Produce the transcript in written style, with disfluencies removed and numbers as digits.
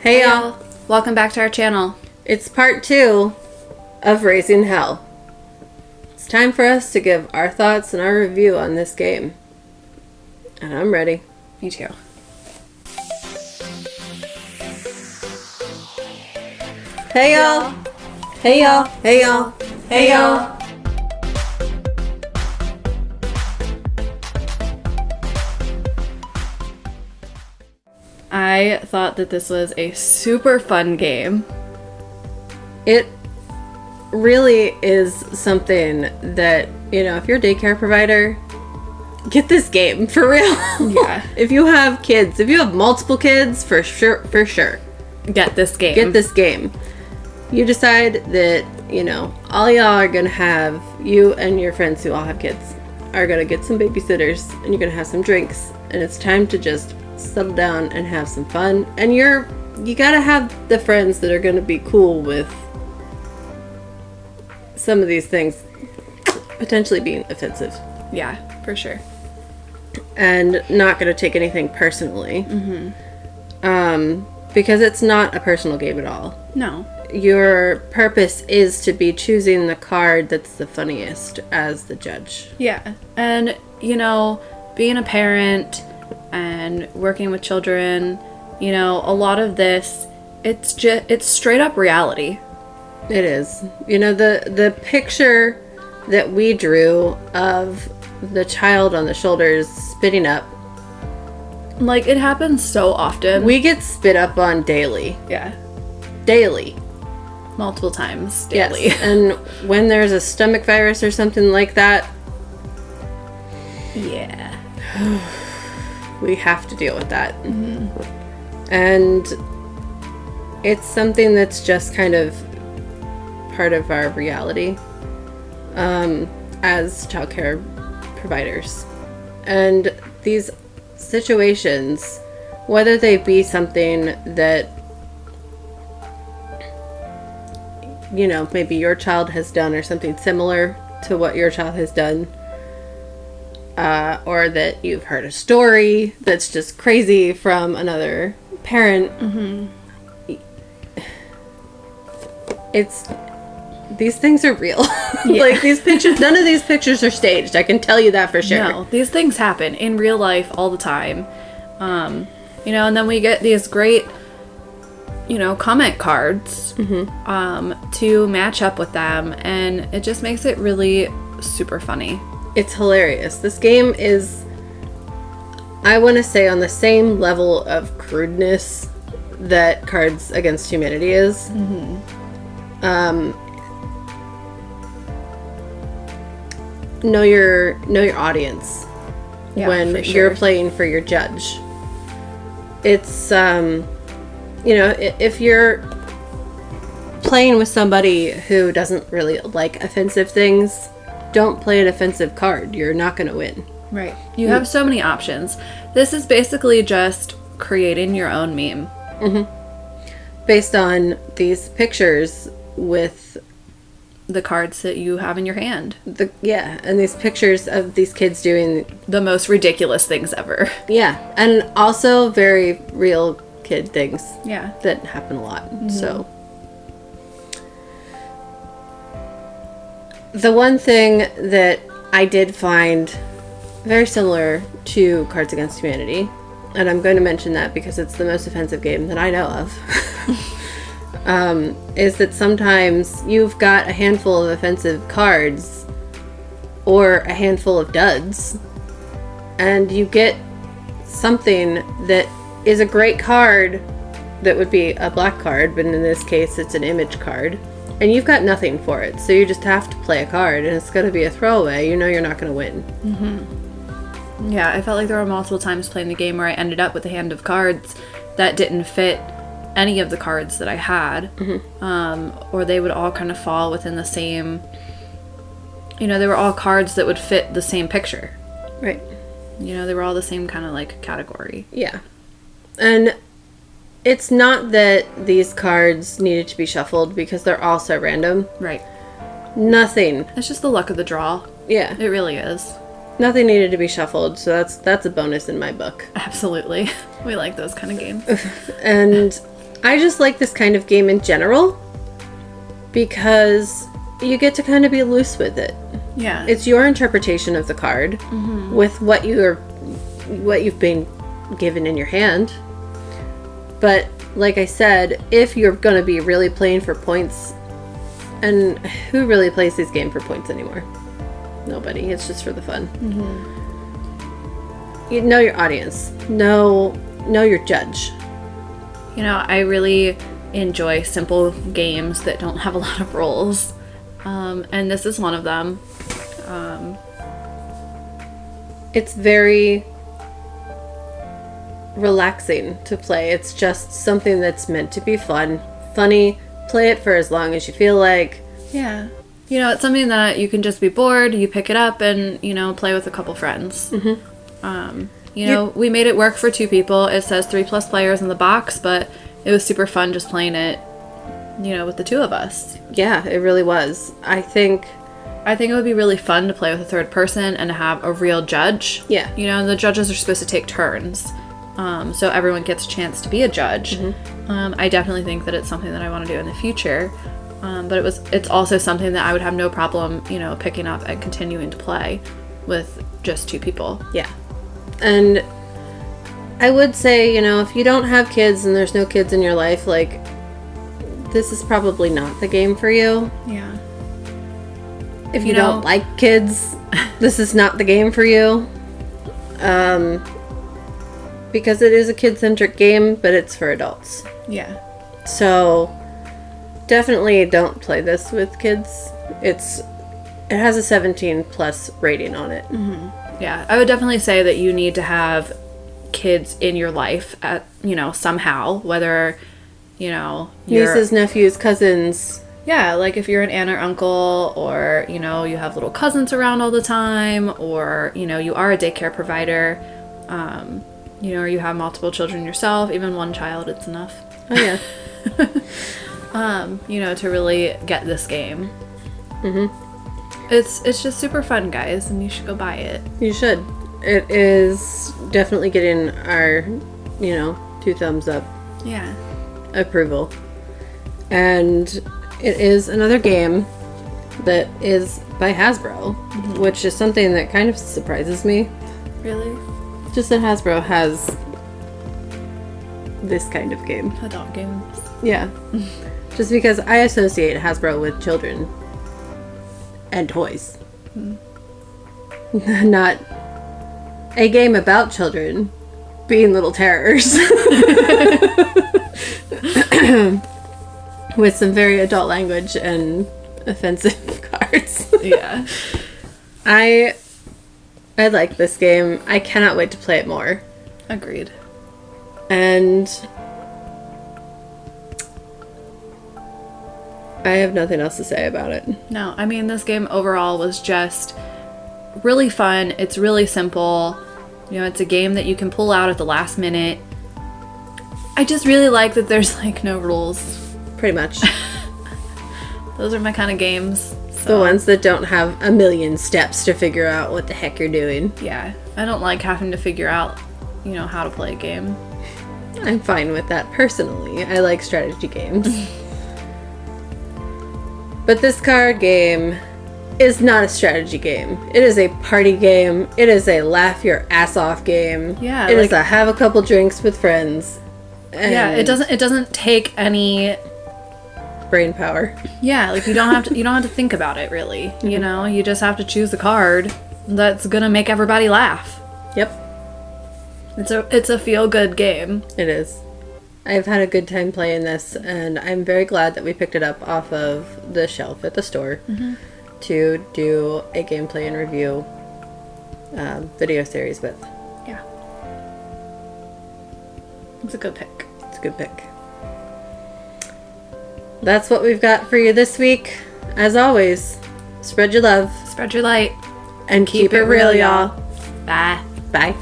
Hey y'all, welcome back to our channel. It's part 2 of Raising Hell. It's time for us to give our thoughts and our review on this game. And I'm ready. Me too. Hey y'all! Hey y'all! Hey y'all! Hey y'all! I thought that this was a super fun game. It really is something that, you know, if you're a daycare provider, get this game, for real. Yeah. If you have kids, if you have multiple kids, for sure. Get this game. Get this game. You decide that, you know, all y'all are gonna have, you and your friends who all have kids, are gonna get some babysitters, and you're gonna have some drinks, and it's time to just settle down and have some fun. And you gotta have the friends that are gonna be cool with some of these things potentially being offensive. Yeah, for sure. And not gonna take anything personally. Because it's not a personal game at all. No. Your purpose is to be choosing the card that's the funniest as the judge. Yeah. And, you know, being a parent and working with children, you know, a lot of this, it's straight up reality. It is. You know, the picture that we drew of the child on the shoulders spitting up. Like, it happens so often. We get spit up on daily. Yeah. Daily. Multiple times daily. Yes. And when there's a stomach virus or something like that, Yeah. we have to deal with that. And it's something that's just kind of part of our reality as childcare providers. And these situations, whether they be something that, you know, maybe your child has done or something similar to what your child has done, or that you've heard a story that's just crazy from another parent. These things are real. Yeah. Like, these pictures, none of these pictures are staged. I can tell you that for sure. No, these things happen in real life all the time. You know, and then we get these great, you know, comment cards to match up with them, and it just makes it really super funny. It's hilarious. This game is, I want to say, on the same level of crudeness that Cards Against Humanity is. Know your audience when for sure. you're playing for your judge. It's you know, if you're playing with somebody who doesn't really like offensive things, don't play an offensive card. You're not going to win. Right. You have so many options. This is basically just creating your own meme. Based on these pictures with The cards that you have in your hand. and these pictures of these kids doing The most ridiculous things ever. and also very real kid things Yeah. that happen a lot. So the one thing that I did find very similar to Cards Against Humanity, and I'm going to mention that because it's the most offensive game that I know of, is that sometimes you've got a handful of offensive cards or a handful of duds, and you get something that is a great card that would be a black card, but in this case it's an image card, and you've got nothing for it, so you just have to play a card, and it's going to be a throwaway. You know you're not going to win. Yeah, I felt like there were multiple times playing the game where I ended up with a hand of cards that didn't fit any of the cards that I had. Or they would all kind of fall within the same, you know, they were all cards that would fit the same picture. Right. You know, they were all the same kind of like category. Yeah. And it's not that these cards needed to be shuffled because they're all so random. Right. Nothing. It's just the luck of the draw. Yeah. It really is. Nothing needed to be shuffled, so that's a bonus in my book. Absolutely. We like those kind of games. And I just like this kind of game in general because you get to kind of be loose with it. Yeah. It's your interpretation of the card with what you've been given in your hand. But like I said, if you're going to be really playing for points, and who really plays this game for points anymore? Nobody. It's just for the fun. You know your audience. Know your judge. You know, I really enjoy simple games that don't have a lot of rules. And this is one of them. It's very relaxing to play. It's just something that's meant to be funny. Play it for as long as you feel like. Yeah. You know, it's something that you can just be bored, you pick it up and, you know, play with a couple friends. You know, we made it work for 2 people. It says 3+ players in the box, but it was super fun just playing it, you know, with the 2 of us. Yeah, it really was. I think it would be really fun to play with a third person and to have a real judge. Yeah. You know, the judges are supposed to take turns. So everyone gets a chance to be a judge. I definitely think that it's something that I want to do in the future. But it's also something that I would have no problem, you know, picking up and continuing to play with just 2 people. Yeah. And I would say, you know, if you don't have kids and there's no kids in your life, like, this is probably not the game for you. Yeah. If you don't like kids, this is not the game for you. Because it is a Kid Centric game, but it's for adults. Yeah. So definitely don't play this with kids. It has a 17+ rating on it. Yeah, I would definitely say that you need to have kids in your life at, you know, somehow, whether, you know, nieces, nephews, cousins. Yeah, like if you're an aunt or uncle, or, you know, you have little cousins around all the time, or, you know, you are a daycare provider, you know, or you have multiple children yourself, even one child, it's enough. Oh, yeah. You know, to really get this game. It's just super fun, guys, and you should go buy it. You should. It is definitely getting our, you know, 2 thumbs up. Yeah. Approval. And it is another game that is by Hasbro, which is something that kind of surprises me. Really? Just that Hasbro has this kind of game. Adult games. Yeah. Just because I associate Hasbro with children and toys. Not a game about children being little terrors. With some very adult language and offensive cards. Yeah. I like this game. I cannot wait to play it more. Agreed. And I have nothing else to say about it. No, I mean, this game overall was just really fun. It's really simple. You know, it's a game that you can pull out at the last minute. I just really like that there's, like, no rules. Pretty much. Those are my kind of games. The ones that don't have a million steps to figure out what the heck you're doing. Yeah. I don't like having to figure out, you know, how to play a game. I'm fine with that personally. I like strategy games. But this card game is not a strategy game. It is a party game. It is a laugh your ass off game. Yeah. It is a have a couple drinks with friends. Yeah, it doesn't take any brain power. Yeah, like you don't have to think about it really. You know, you just have to choose a card that's gonna make everybody laugh. Yep. It's a feel good game. It is. I've had a good time playing this, and I'm very glad that we picked it up off of the shelf at the store to do a gameplay and review video series with. Yeah. It's a good pick. It's a good pick. That's what we've got for you this week. As always, spread your love. Spread your light. And keep it real, y'all. Bye. Bye.